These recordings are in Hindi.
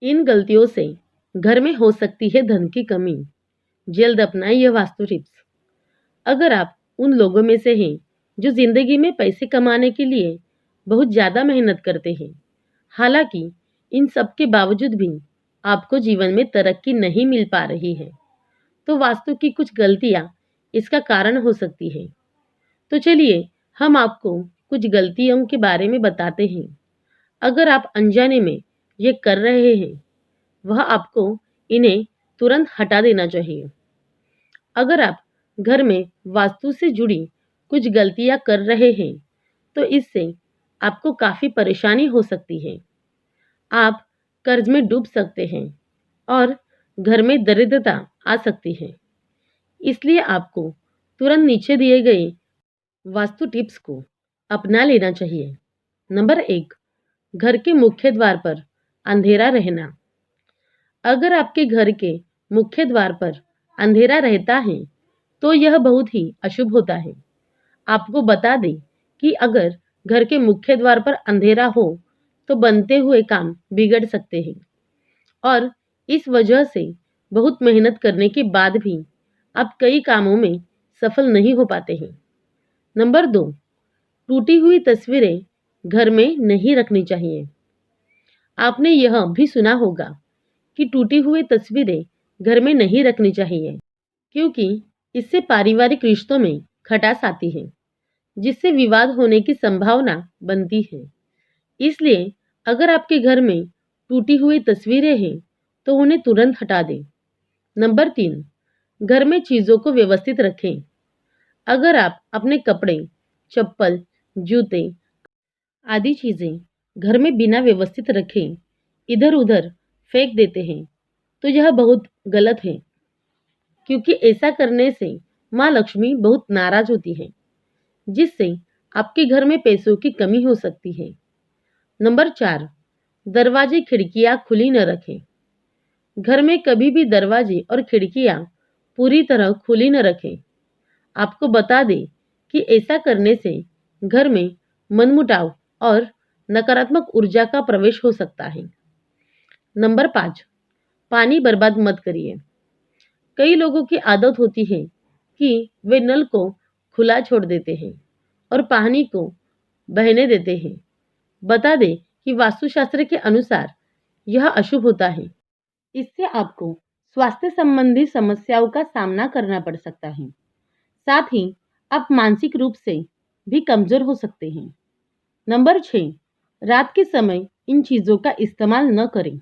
इन गलतियों से घर में हो सकती है धन की कमी। जल्द अपनाएं यह वास्तु टिप्स। अगर आप उन लोगों में से हैं जो जिंदगी में पैसे कमाने के लिए बहुत ज़्यादा मेहनत करते हैं, हालांकि इन सब के बावजूद भी आपको जीवन में तरक्की नहीं मिल पा रही है, तो वास्तु की कुछ गलतियां इसका कारण हो सकती है। तो चलिए हम आपको कुछ गलतियों के बारे में बताते हैं। अगर आप अनजाने में ये कर रहे हैं, वह आपको इन्हें तुरंत हटा देना चाहिए। अगर आप घर में वास्तु से जुड़ी कुछ गलतियां कर रहे हैं, तो इससे आपको काफ़ी परेशानी हो सकती है। आप कर्ज में डूब सकते हैं और घर में दरिद्रता आ सकती है। इसलिए आपको तुरंत नीचे दिए गए वास्तु टिप्स को अपना लेना चाहिए। नंबर 1, घर के मुख्य द्वार पर अंधेरा रहना। अगर आपके घर के मुख्य द्वार पर अंधेरा रहता है, तो यह बहुत ही अशुभ होता है। आपको बता दें कि अगर घर के मुख्य द्वार पर अंधेरा हो, तो बनते हुए काम बिगड़ सकते हैं और इस वजह से बहुत मेहनत करने के बाद भी आप कई कामों में सफल नहीं हो पाते हैं। नंबर 2, टूटी हुई तस्वीरें घर में नहीं रखनी चाहिए। आपने यह भी सुना होगा कि टूटी हुई तस्वीरें घर में नहीं रखनी चाहिए, क्योंकि इससे पारिवारिक रिश्तों में खटास आती है, जिससे विवाद होने की संभावना बनती है। इसलिए अगर आपके घर में टूटी हुई तस्वीरें हैं, तो उन्हें तुरंत हटा दें। नंबर 3, घर में चीज़ों को व्यवस्थित रखें। अगर आप अपने कपड़े, चप्पल, जूते आदि चीज़ें घर में बिना व्यवस्थित रखे इधर उधर फेंक देते हैं, तो यह बहुत गलत है, क्योंकि ऐसा करने से माँ लक्ष्मी बहुत नाराज होती है, जिससे आपके घर में पैसों की कमी हो सकती है। नंबर 4, दरवाजे खिड़कियां खुली न रखें। घर में कभी भी दरवाजे और खिड़कियां पूरी तरह खुली न रखें। आपको बता दें कि ऐसा करने से घर में मनमुटाव और नकारात्मक ऊर्जा का प्रवेश हो सकता है। नंबर 5, पानी बर्बाद मत करिए। कई लोगों की आदत होती है कि वे नल को खुला छोड़ देते हैं और पानी को बहने देते हैं। बता दें कि वास्तुशास्त्र के अनुसार यह अशुभ होता है। इससे आपको स्वास्थ्य संबंधी समस्याओं का सामना करना पड़ सकता है। साथ ही आप मानसिक रूप से भी कमजोर हो सकते हैं। नंबर 6, रात के समय इन चीज़ों का इस्तेमाल न करें।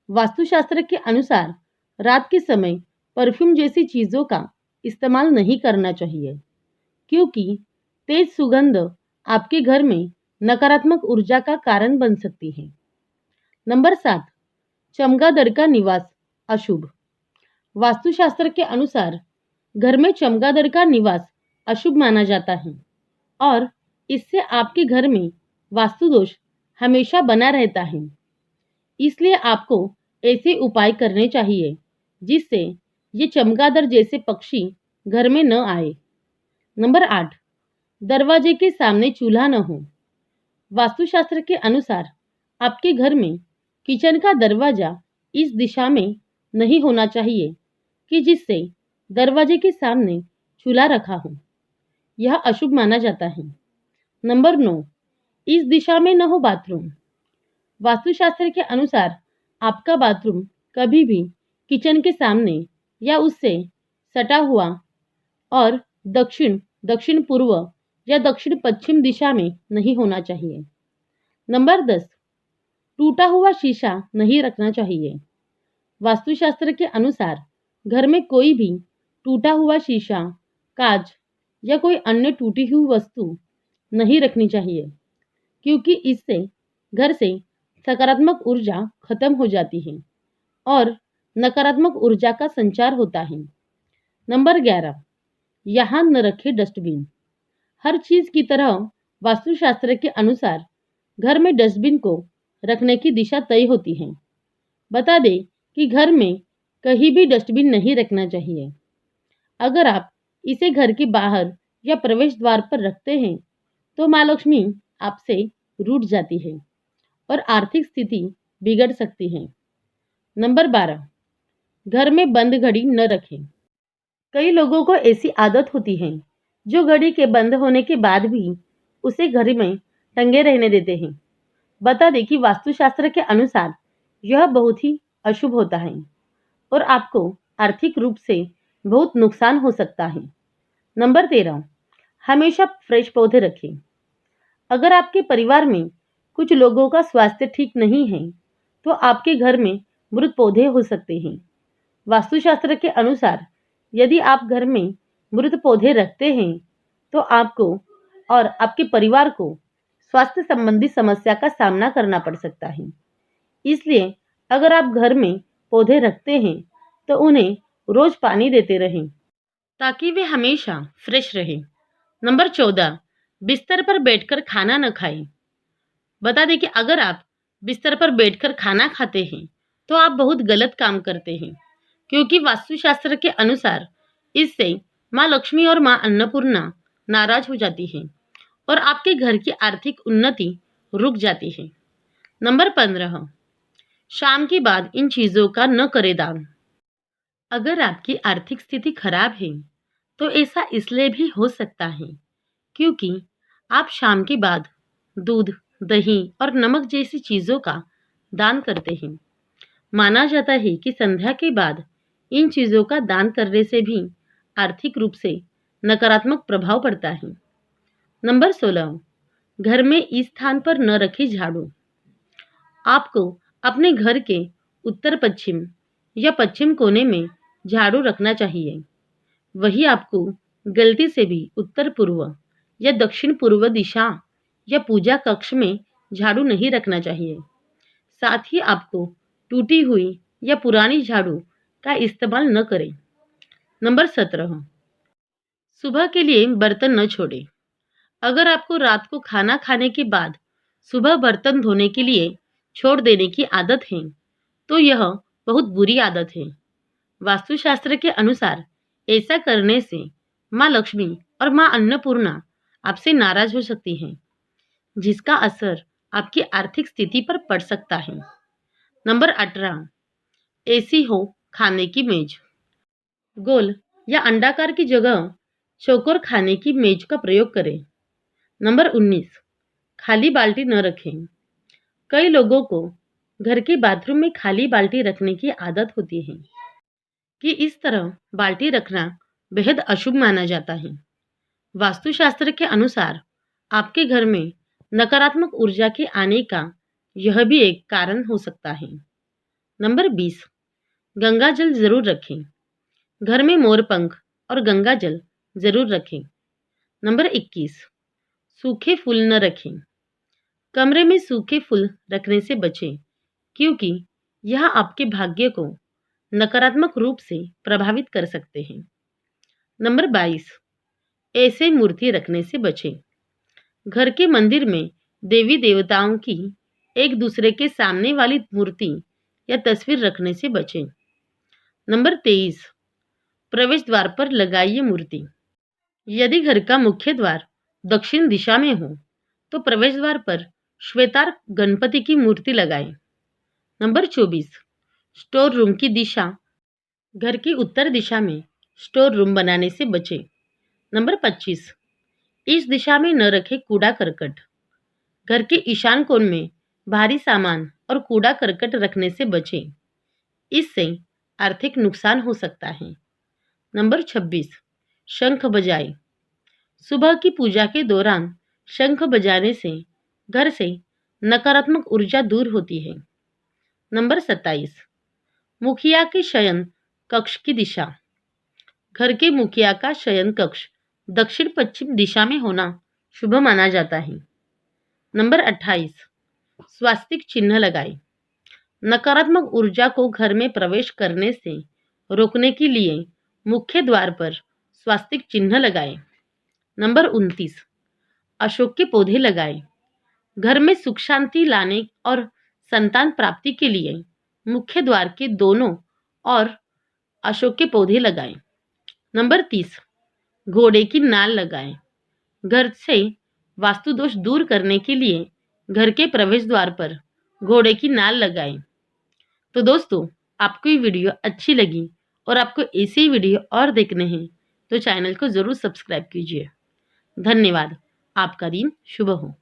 वास्तुशास्त्र के अनुसार रात के समय परफ्यूम जैसी चीज़ों का इस्तेमाल नहीं करना चाहिए, क्योंकि तेज सुगंध आपके घर में नकारात्मक ऊर्जा का कारण बन सकती है। नंबर 7, चमगादड़ का निवास अशुभ। वास्तुशास्त्र के अनुसार घर में चमगादड़ का निवास अशुभ माना जाता है और इससे आपके घर में वास्तु दोष हमेशा बना रहता है। इसलिए आपको ऐसे उपाय करने चाहिए जिससे ये चमगादड़ जैसे पक्षी घर में न आए। नंबर 8, दरवाजे के सामने चूल्हा न हो। वास्तुशास्त्र के अनुसार आपके घर में किचन का दरवाजा इस दिशा में नहीं होना चाहिए कि जिससे दरवाजे के सामने चूल्हा रखा हो। यह अशुभ माना जाता है। नंबर 9, इस दिशा में न हो बाथरूम। वास्तुशास्त्र के अनुसार आपका बाथरूम कभी भी किचन के सामने या उससे सटा हुआ और दक्षिण दक्षिण पूर्व या दक्षिण पश्चिम दिशा में नहीं होना चाहिए। नंबर 10, टूटा हुआ शीशा नहीं रखना चाहिए। वास्तुशास्त्र के अनुसार घर में कोई भी टूटा हुआ शीशा, कांच या कोई अन्य टूटी हुई वस्तु नहीं रखनी चाहिए, क्योंकि इससे घर से सकारात्मक ऊर्जा खत्म हो जाती है और नकारात्मक ऊर्जा का संचार होता है। नंबर 11, यहाँ न रखें डस्टबिन। हर चीज की तरह वास्तुशास्त्र के अनुसार घर में डस्टबिन को रखने की दिशा तय होती है। बता दें कि घर में कहीं भी डस्टबिन नहीं रखना चाहिए। अगर आप इसे घर के बाहर या प्रवेश द्वार पर रखते हैं, तो माँ लक्ष्मी आपसे रूठ जाती है और आर्थिक स्थिति बिगड़ सकती है। नंबर 12, घर में बंद घड़ी न रखें। कई लोगों को ऐसी आदत होती है जो घड़ी के बंद होने के बाद भी उसे घर में टंगे रहने देते हैं। बता दें कि वास्तुशास्त्र के अनुसार यह बहुत ही अशुभ होता है और आपको आर्थिक रूप से बहुत नुकसान हो सकता है। नंबर 13, हमेशा फ्रेश पौधे रखें। अगर आपके परिवार में कुछ लोगों का स्वास्थ्य ठीक नहीं है, तो आपके घर में मृत पौधे हो सकते हैं। वास्तुशास्त्र के अनुसार यदि आप घर में मृत पौधे रखते हैं, तो आपको और आपके परिवार को स्वास्थ्य संबंधी समस्या का सामना करना पड़ सकता है। इसलिए अगर आप घर में पौधे रखते हैं, तो उन्हें रोज पानी देते रहें ताकि वे हमेशा फ्रेश रहें। नंबर 14, बिस्तर पर बैठकर खाना न खाएं। बता दें कि अगर आप बिस्तर पर बैठकर खाना खाते हैं, तो आप बहुत गलत काम करते हैं, क्योंकि वास्तुशास्त्र के अनुसार इससे माँ लक्ष्मी और माँ अन्नपूर्णा नाराज हो जाती है और आपके घर की आर्थिक उन्नति रुक जाती है। नंबर 15, शाम के बाद इन चीजों का न करें दान। अगर आपकी आर्थिक स्थिति खराब है, तो ऐसा इसलिए भी हो सकता है क्योंकि आप शाम के बाद दूध, दही और नमक जैसी चीजों का दान करते हैं। माना जाता है कि संध्या के बाद इन चीजों का दान करने से भी आर्थिक रूप से नकारात्मक प्रभाव पड़ता है। नंबर 16, घर में इस स्थान पर न रखें झाड़ू। आपको अपने घर के उत्तर पश्चिम या पश्चिम कोने में झाड़ू रखना चाहिए। वही आपको गलती से भी उत्तर पूर्व या दक्षिण पूर्व दिशा या पूजा कक्ष में झाड़ू नहीं रखना चाहिए। साथ ही आपको टूटी हुई या पुरानी झाड़ू का इस्तेमाल न करें। नंबर 17, सुबह के लिए बर्तन न छोड़ें। अगर आपको रात को खाना खाने के बाद सुबह बर्तन धोने के लिए छोड़ देने की आदत है, तो यह बहुत बुरी आदत है। वास्तुशास्त्र के अनुसार ऐसा करने से माँ लक्ष्मी और माँ अन्नपूर्णा आपसे नाराज हो सकती हैं, जिसका असर आपकी आर्थिक स्थिति पर पड़ सकता है। नंबर 18, ऐसी हो खाने की मेज। गोल या अंडाकार की जगह चौकोर खाने की मेज का प्रयोग करें। नंबर 19, खाली बाल्टी न रखें। कई लोगों को घर के बाथरूम में खाली बाल्टी रखने की आदत होती है कि इस तरह बाल्टी रखना बेहद अशुभ माना जाता है। वास्तुशास्त्र के अनुसार आपके घर में नकारात्मक ऊर्जा के आने का यह भी एक कारण हो सकता है। नंबर 20, गंगा जल जरूर रखें। घर में मोरपंख और गंगा जल जरूर रखें। नंबर 21, सूखे फूल न रखें। कमरे में सूखे फूल रखने से बचें, क्योंकि यह आपके भाग्य को नकारात्मक रूप से प्रभावित कर सकते हैं। नंबर 22, ऐसे मूर्ति रखने से बचें। घर के मंदिर में देवी देवताओं की एक दूसरे के सामने वाली मूर्ति या तस्वीर रखने से बचें। नंबर 23, प्रवेश द्वार पर लगाइए मूर्ति। यदि घर का मुख्य द्वार दक्षिण दिशा में हो, तो प्रवेश द्वार पर श्वेतार गणपति की मूर्ति लगाएं। नंबर 24, स्टोर रूम की दिशा। घर की उत्तर दिशा में स्टोर रूम बनाने से बचें। नंबर 25, इस दिशा में न रखें कूड़ा करकट। घर के ईशान कोण में भारी सामान और कूड़ा करकट रखने से बचें। इससे आर्थिक नुकसान हो सकता है। नंबर 26, शंख बजाएं। सुबह की पूजा के दौरान शंख बजाने से घर से नकारात्मक ऊर्जा दूर होती है। नंबर 27, मुखिया के शयन कक्ष की दिशा। घर के मुखिया का शयन कक्ष दक्षिण पश्चिम दिशा में होना शुभ माना जाता है। नंबर 28, स्वास्तिक चिन्ह लगाएं। नकारात्मक ऊर्जा को घर में प्रवेश करने से रोकने के लिए मुख्य द्वार पर स्वास्तिक चिन्ह लगाएं। नंबर 29, अशोक के पौधे लगाएं। घर में सुख शांति लाने और संतान प्राप्ति के लिए मुख्य द्वार के दोनों और अशोक के पौधे लगाएं। नंबर 30, घोड़े की नाल लगाएं। घर से वास्तु दोष दूर करने के लिए घर के प्रवेश द्वार पर घोड़े की नाल लगाएं। तो दोस्तों, आपको ये वीडियो अच्छी लगी और आपको ऐसे ही वीडियो और देखने हैं तो चैनल को ज़रूर सब्सक्राइब कीजिए। धन्यवाद। आपका दिन शुभ हो।